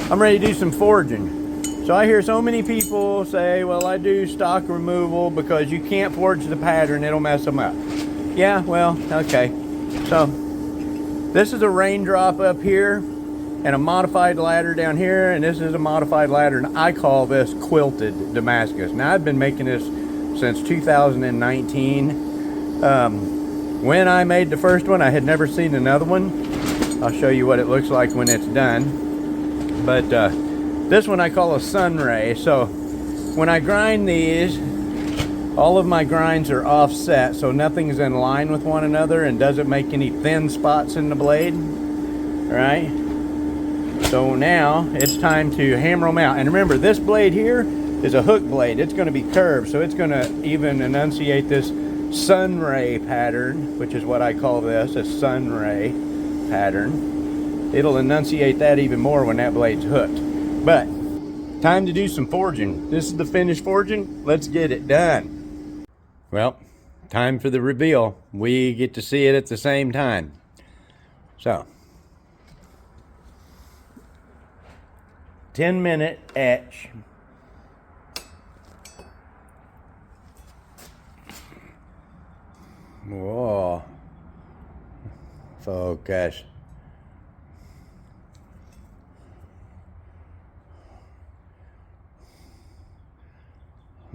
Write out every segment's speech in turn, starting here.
I'm ready to do some forging. So I hear so many people say, well, I do stock removal because you can't forge the pattern, it'll mess them up. Yeah, well, okay. So this is a raindrop up here and a modified ladder down here, and this is a modified ladder, and I call this quilted Damascus. Now I've been making this since 2019. When I made the first one, I had never seen another one. I'll show you what it looks like when it's done. But this one I call a sunray. So when I grind these, all of my grinds are offset, so nothing's in line with one another and doesn't make any thin spots in the blade. All right? So now it's time to hammer them out. And remember, this blade here is a hook blade. It's going to be curved, so it's going to even enunciate this sunray pattern, which is what I call this, a sunray pattern. It'll enunciate that even more when that blade's hooked. But time to do some forging. This is the finished forging. Let's get it done. Well, time for the reveal. We get to see it at the same time. So 10-minute etch. Whoa. Focus.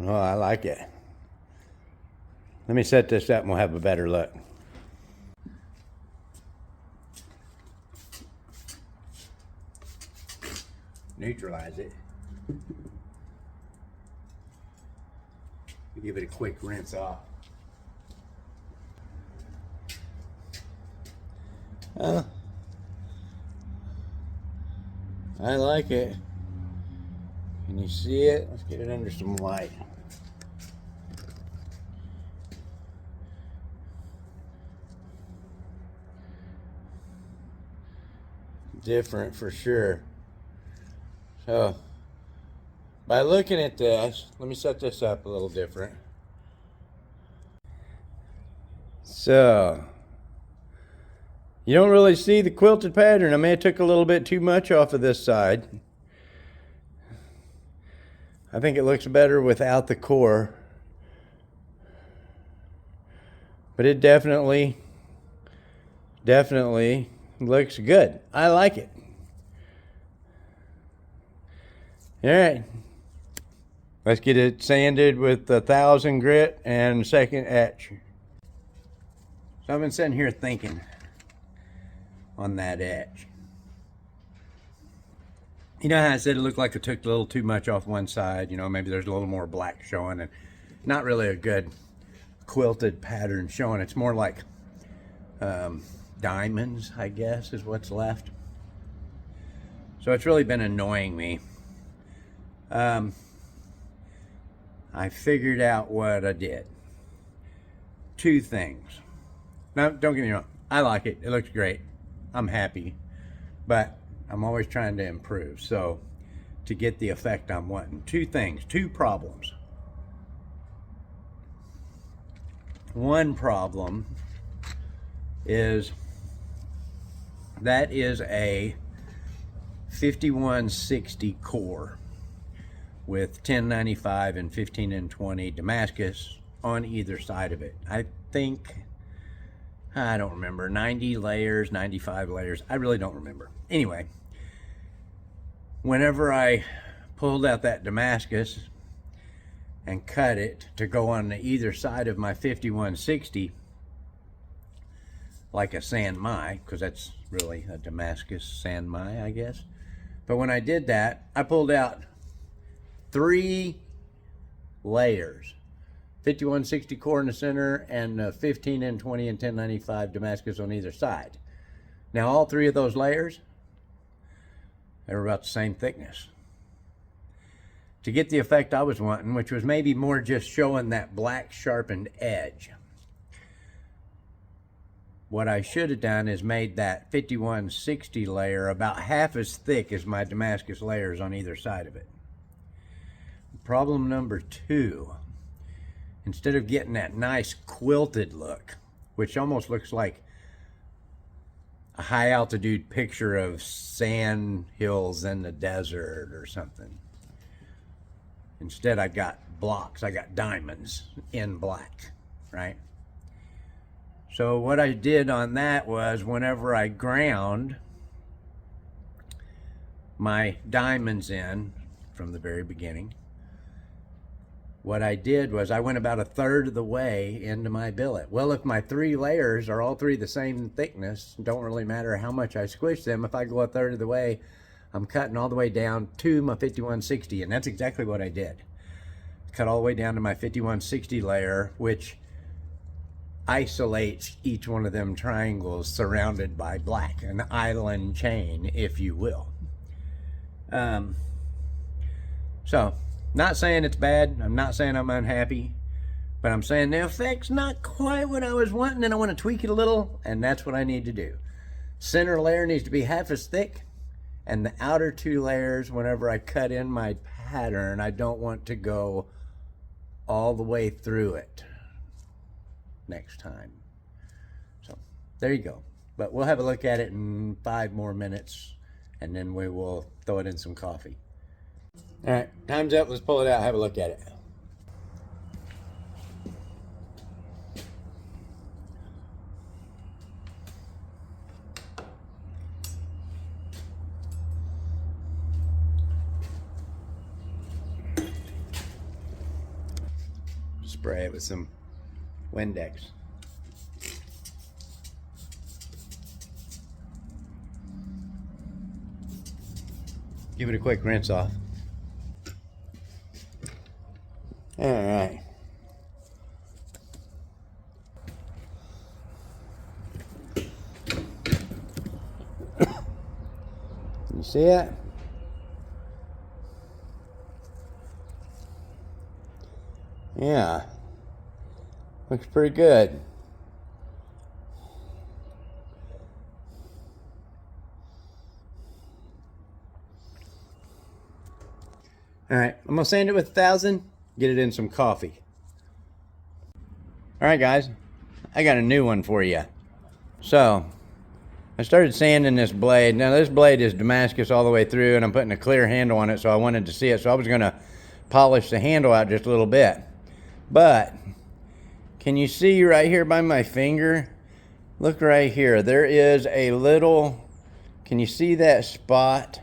Oh, I like it. Let me set this up and we'll have a better look. Neutralize it. Give it a quick rinse off. I like it. Can you see it? Let's get it under some light. Different for sure. So by looking at this, let me set this up a little different. So you don't really see the quilted pattern. I may have took a little bit too much off of this side. I think it looks better without the core. But it definitely looks good. I like it. All right. Let's get it sanded with 1000 grit and second etch. So I've been sitting here thinking on that etch. You know how I said it looked like it took a little too much off one side? You know, maybe there's a little more black showing and not really a good quilted pattern showing. It's more like diamonds, I guess, is what's left. So it's really been annoying me. I figured out what I did. Two things. Now, don't get me wrong. I like it. It looks great. I'm happy. But I'm always trying to improve. So to get the effect I'm wanting. Two things. Two problems. One problem is that is a 5160 core with 1095 and 15N20 Damascus on either side of it. I think, I don't remember, 90 layers, 95 layers. I really don't remember. Anyway, whenever I pulled out that Damascus and cut it to go on either side of my 5160, like a sanmai, because that's really a Damascus sanmai, I guess. But when I did that, I pulled out 3 layers. 5160 core in the center and 15N20 and 1095 Damascus on either side. Now all 3 of those layers, they were about the same thickness. To get the effect I was wanting, which was maybe more just showing that black sharpened edge, what I should have done is made that 5160 layer about half as thick as my Damascus layers on either side of it. Problem number 2, instead of getting that nice quilted look, which almost looks like a high altitude picture of sand hills in the desert or something. Instead, I got blocks, I got diamonds in black, right? So what I did on that was whenever I ground my diamonds in from the very beginning, what I did was I went about a third of the way into my billet. Well, if my 3 layers are all 3 the same thickness, don't really matter how much I squish them. If I go a third of the way, I'm cutting all the way down to my 5160, and that's exactly what I did. Cut all the way down to my 5160 layer, which isolates each one of them triangles surrounded by black, an island chain, if you will. So, not saying it's bad, I'm not saying I'm unhappy, but I'm saying the effect's not quite what I was wanting, and I want to tweak it a little, and that's what I need to do. Center layer needs to be half as thick, and the outer 2 layers, whenever I cut in my pattern, I don't want to go all the way through it next time. So there you go. But we'll have a look at it in 5 more minutes, and then we will throw it in some coffee. All right, time's up. Let's pull it out, have a look at it. Spray it with some Windex. Give it a quick rinse off. All right. You see it? Yeah. Looks pretty good. All right, I'm gonna sand it with 1000, get it in some coffee. All right, guys, I got a new one for you. So, I started sanding this blade. Now, this blade is Damascus all the way through, and I'm putting a clear handle on it, so I wanted to see it. So I was gonna polish the handle out just a little bit. But, can you see right here by my finger? Look right here. There is a little, can you see that spot?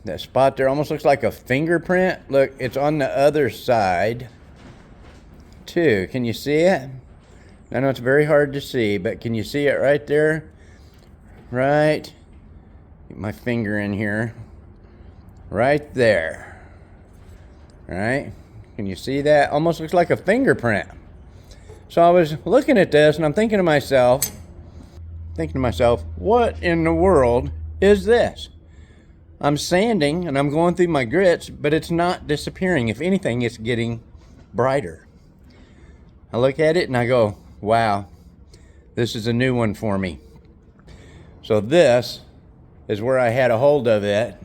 That spot there almost looks like a fingerprint. Look, it's on the other side too. Can you see it? I know it's very hard to see, but can you see it right there? Right. Get my finger in here. Right there. Right? Can you see that? Almost looks like a fingerprint. So I was looking at this and I'm thinking to myself, what in the world is this? I'm sanding and I'm going through my grits, but it's not disappearing. If anything, it's getting brighter. I look at it and I go, wow, this is a new one for me. So this is where I had a hold of it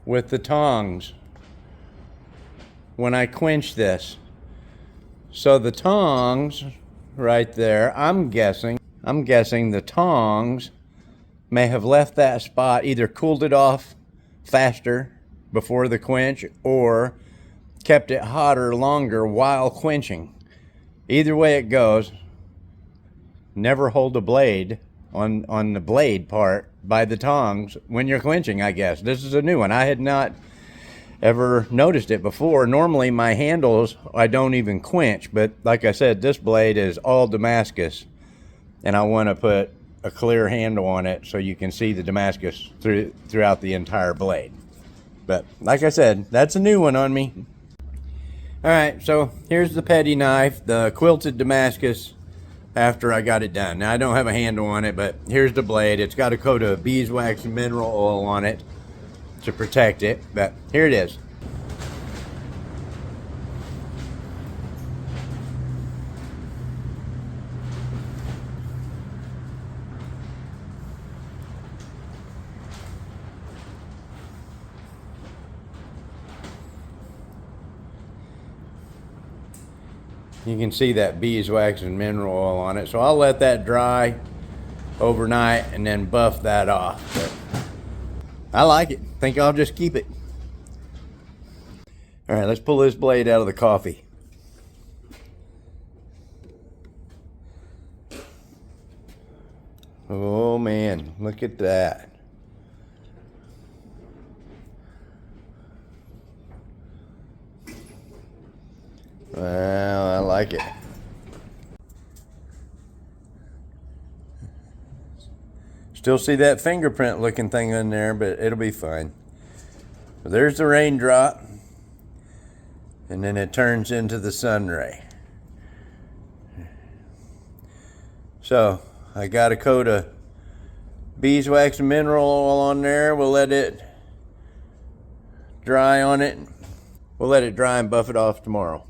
with the tongs when I quenched this. So the tongs right there, I'm guessing the tongs may have left that spot, either cooled it off faster before the quench or kept it hotter longer while quenching. Either way it goes, never hold a blade on the blade part by the tongs when you're quenching, I guess. This is a new one. I had not ever noticed it before. Normally my handles, I don't even quench, but like I said, this blade is all Damascus, and I want to put a clear handle on it so you can see the Damascus throughout the entire blade. But like I said, that's a new one on me. All right, so here's the petty knife, the quilted Damascus after I got it done. Now I don't have a handle on it, but here's the blade. It's got a coat of beeswax and mineral oil on it to protect it, but here it is. You can see that beeswax and mineral oil on it, so I'll let that dry. overnight and then buff that off. But I like it. Think I'll just keep it. All right, let's pull this blade out of the coffee. Oh man, look at that. Well, I like it. Still see that fingerprint looking thing in there, but it'll be fine. So there's the raindrop, and then it turns into the sun ray. So I got a coat of beeswax and mineral oil on there. We'll let it dry on it. We'll let it dry and buff it off tomorrow.